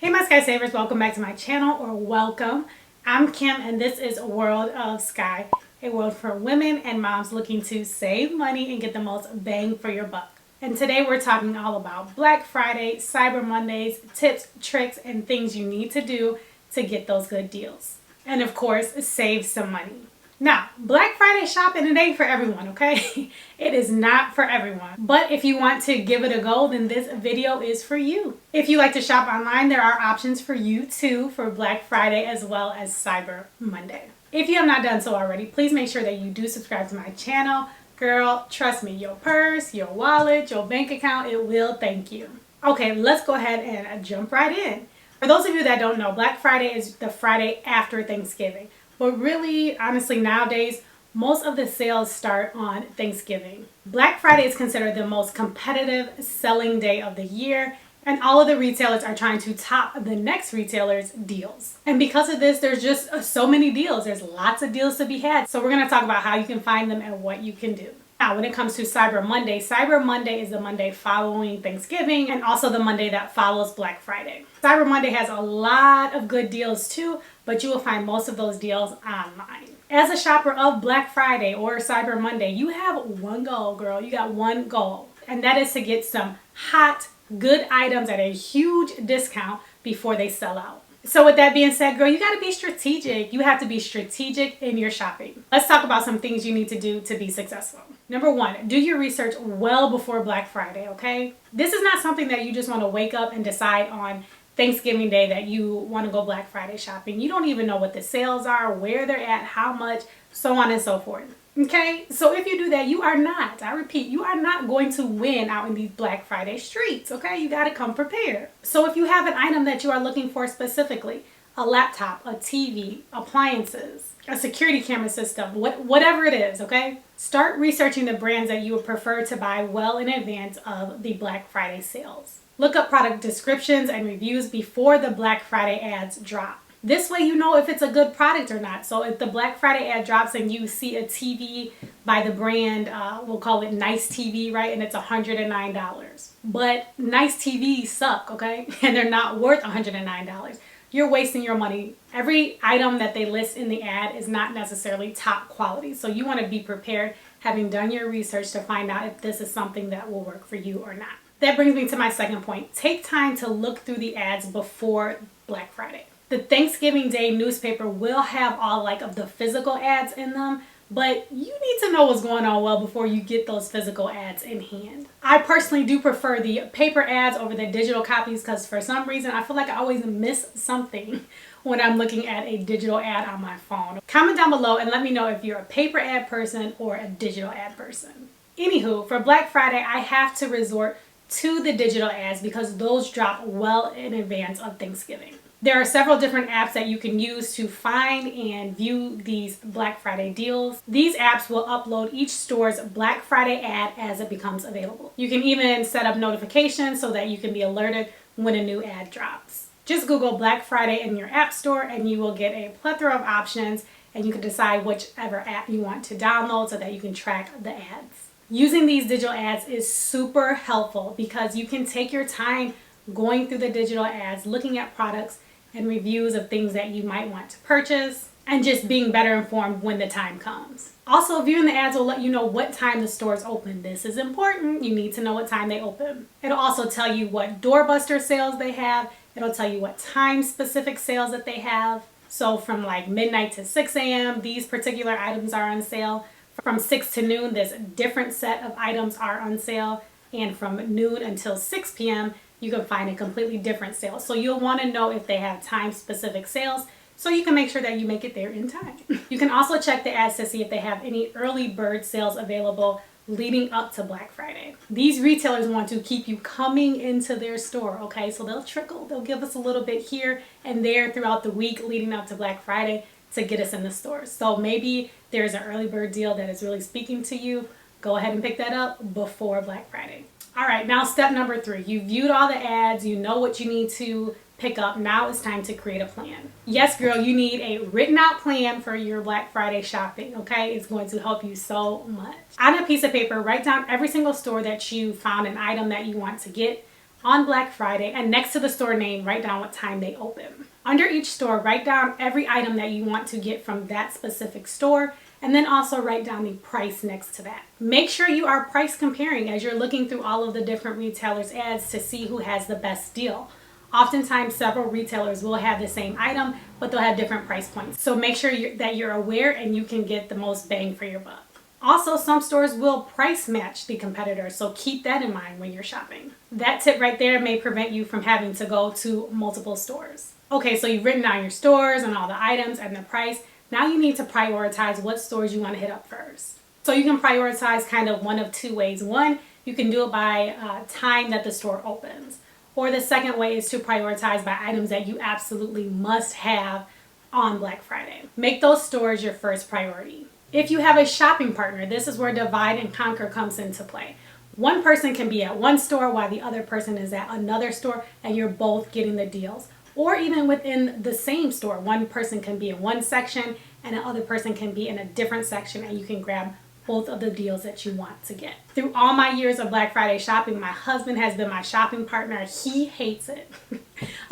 Hey my Sky Savers, welcome back to my channel, or welcome. I'm Kim and this is World of Sky, a world for women and moms looking to save money and get the most bang for your buck. And today we're talking all about Black Friday, Cyber Mondays, tips, tricks, and things you need to do to get those good deals. And of course, save some money. Now, Black Friday shopping, it ain't for everyone, okay? It is not for everyone. But if you want to give it a go, then this video is for you. If you like to shop online, there are options for you too for Black Friday as well as Cyber Monday. If you have not done so already, please make sure that you do subscribe to my channel. Girl, trust me, your purse, your wallet, your bank account, it will thank you. Okay, let's go ahead and jump right in. For those of you that don't know, Black Friday is the Friday after Thanksgiving. But really, honestly, nowadays, most of the sales start on Thanksgiving. Black Friday is considered the most competitive selling day of the year, and all of the retailers are trying to top the next retailer's deals. And because of this, there's just so many deals. There's lots of deals to be had. So we're going to talk about how you can find them and what you can do. Now, when it comes to Cyber Monday is the Monday following Thanksgiving and also the Monday that follows Black Friday. Cyber Monday has a lot of good deals too, but you will find most of those deals online. As a shopper of Black Friday or Cyber Monday, you have one goal, girl. You got one goal, and that is to get some hot, good items at a huge discount before they sell out. So with that being said, girl, you got to be strategic. You have to be strategic in your shopping. Let's talk about some things you need to do to be successful. Number one, do your research well before Black Friday, okay? This is not something that you just want to wake up and decide on Thanksgiving Day that you want to go Black Friday shopping. You don't even know what the sales are, where they're at, how much, so on and so forth. Okay, so if you do that, you are not, I repeat, you are not going to win out in these Black Friday streets, okay? You got to come prepared. So if you have an item that you are looking for specifically, a laptop, a TV, appliances, a security camera system, whatever it is, okay? Start researching the brands that you would prefer to buy well in advance of the Black Friday sales. Look up product descriptions and reviews before the Black Friday ads drop. This way you know if it's a good product or not. So if the Black Friday ad drops and you see a TV by the brand, we'll call it Nice TV, right? And it's $109. But Nice TVs suck, okay? And they're not worth $109. You're wasting your money. Every item that they list in the ad is not necessarily top quality. So you want to be prepared, having done your research, to find out if this is something that will work for you or not. That brings me to my second point. Take time to look through the ads before Black Friday. The Thanksgiving Day newspaper will have all of the physical ads in them, but you need to know what's going on well before you get those physical ads in hand. I personally do prefer the paper ads over the digital copies because for some reason I feel like I always miss something when I'm looking at a digital ad on my phone. Comment down below and let me know if you're a paper ad person or a digital ad person. Anywho, for Black Friday, I have to resort to the digital ads because those drop well in advance of Thanksgiving. There are several different apps that you can use to find and view these Black Friday deals. These apps will upload each store's Black Friday ad as it becomes available. You can even set up notifications so that you can be alerted when a new ad drops. Just Google Black Friday in your app store and you will get a plethora of options, and you can decide whichever app you want to download so that you can track the ads. Using these digital ads is super helpful because you can take your time going through the digital ads, looking at products and reviews of things that you might want to purchase, and just being better informed when the time comes. Also, viewing the ads will let you know what time the stores open. This is important. You need to know what time they open. It'll also tell you what doorbuster sales they have. It'll tell you what time specific sales that they have. So from midnight to 6 a.m., these particular items are on sale. From 6 to noon, this different set of items are on sale. And from noon until 6 p.m., you can find a completely different sale. So you'll want to know if they have time-specific sales so you can make sure that you make it there in time. You can also check the ads to see if they have any early bird sales available leading up to Black Friday. These retailers want to keep you coming into their store, okay? So they'll give us a little bit here and there throughout the week leading up to Black Friday to get us in the stores. So maybe there's an early bird deal that is really speaking to you. Go ahead and pick that up before Black Friday. All right, now step number 3. You viewed all the ads, you know what you need to pick up. Now it's time to create a plan. Yes, girl, you need a written out plan for your Black Friday shopping, okay? It's going to help you so much. On a piece of paper, write down every single store that you found an item that you want to get. on Black Friday, and next to the store name, write down what time they open. Under each store, write down every item that you want to get from that specific store, and then also write down the price next to that. Make sure you are price comparing as you're looking through all of the different retailers' ads to see who has the best deal. Oftentimes, several retailers will have the same item, but they'll have different price points. So make sure that you're aware and you can get the most bang for your buck. Also, some stores will price match the competitor, so keep that in mind when you're shopping. That tip right there may prevent you from having to go to multiple stores. Okay, so you've written down your stores and all the items and the price. Now you need to prioritize what stores you want to hit up first. So you can prioritize kind of one of two ways. One, you can do it by time that the store opens. Or the second way is to prioritize by items that you absolutely must have on Black Friday. Make those stores your first priority. If you have a shopping partner, this is where divide and conquer comes into play. One person can be at one store while the other person is at another store, and you're both getting the deals. Or even within the same store, one person can be in one section and the other person can be in a different section, and you can grab both of the deals that you want to get. Through all my years of Black Friday shopping, my husband has been my shopping partner. He hates it.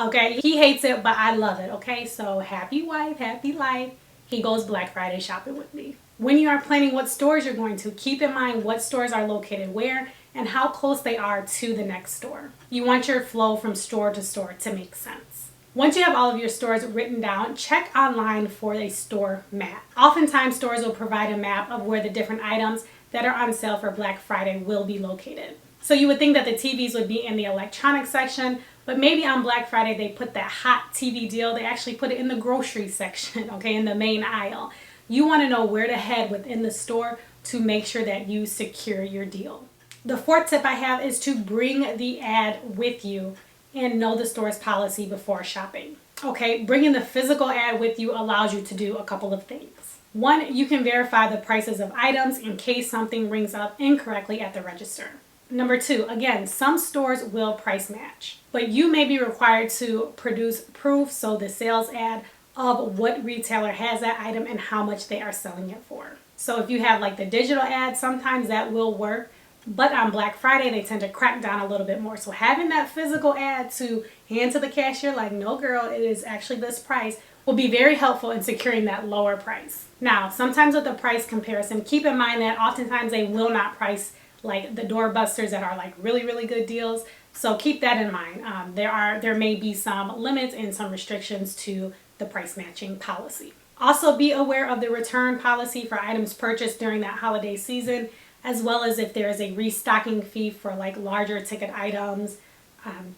Okay, he hates it, but I love it. Okay, so happy wife, happy life. He goes Black Friday shopping with me. When you are planning what stores you're going to, keep in mind what stores are located where and how close they are to the next store. You want your flow from store to store to make sense. Once you have all of your stores written down, check online for a store map. Oftentimes, stores will provide a map of where the different items that are on sale for Black Friday will be located. So you would think that the TVs would be in the electronics section, but maybe on Black Friday they put that hot TV deal, they actually put it in the grocery section, okay, in the main aisle. You want to know where to head within the store to make sure that you secure your deal. The fourth tip I have is to bring the ad with you and know the store's policy before shopping. Okay, bringing the physical ad with you allows you to do a couple of things. One, you can verify the prices of items in case something rings up incorrectly at the register. Number two, again, some stores will price match, but you may be required to produce proof, so the sales ad, of what retailer has that item and how much they are selling it for. So if you have like the digital ad, sometimes that will work, but on Black Friday they tend to crack down a little bit more. So having that physical ad to hand to the cashier like, no girl, it is actually this price, will be very helpful in securing that lower price. Now, sometimes with the price comparison, keep in mind that oftentimes they will not price like the doorbusters that are like really, really good deals. So keep that in mind. There may be some limits and some restrictions to the price matching policy. Also be aware of the return policy for items purchased during that holiday season, as well as if there is a restocking fee for like larger ticket items,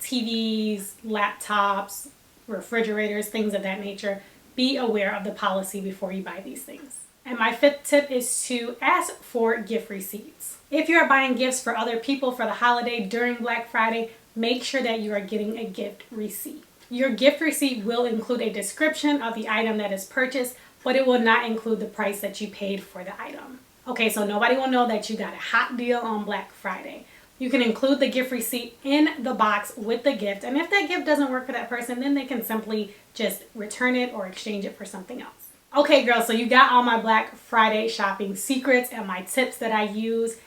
TVs, laptops, refrigerators, things of that nature. Be aware of the policy before you buy these things. And my fifth tip is to ask for gift receipts. If you're buying gifts for other people for the holiday during Black Friday, make sure that you are getting a gift receipt. Your gift receipt will include a description of the item that is purchased, but it will not include the price that you paid for the item. Okay, so nobody will know that you got a hot deal on Black Friday. You can include the gift receipt in the box with the gift, and if that gift doesn't work for that person, then they can simply just return it or exchange it for something else. Okay, girls, so you got all my Black Friday shopping secrets and my tips that I use.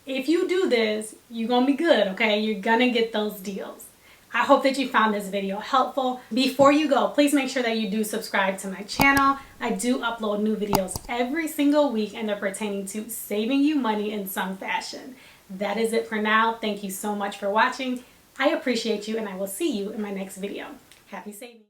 If you do this, you're gonna be good, okay? You're gonna get those deals. I hope that you found this video helpful. Before you go, please make sure that you do subscribe to my channel. I do upload new videos every single week, and they're pertaining to saving you money in some fashion. That is it for now. Thank you so much for watching. I appreciate you, and I will see you in my next video. Happy saving.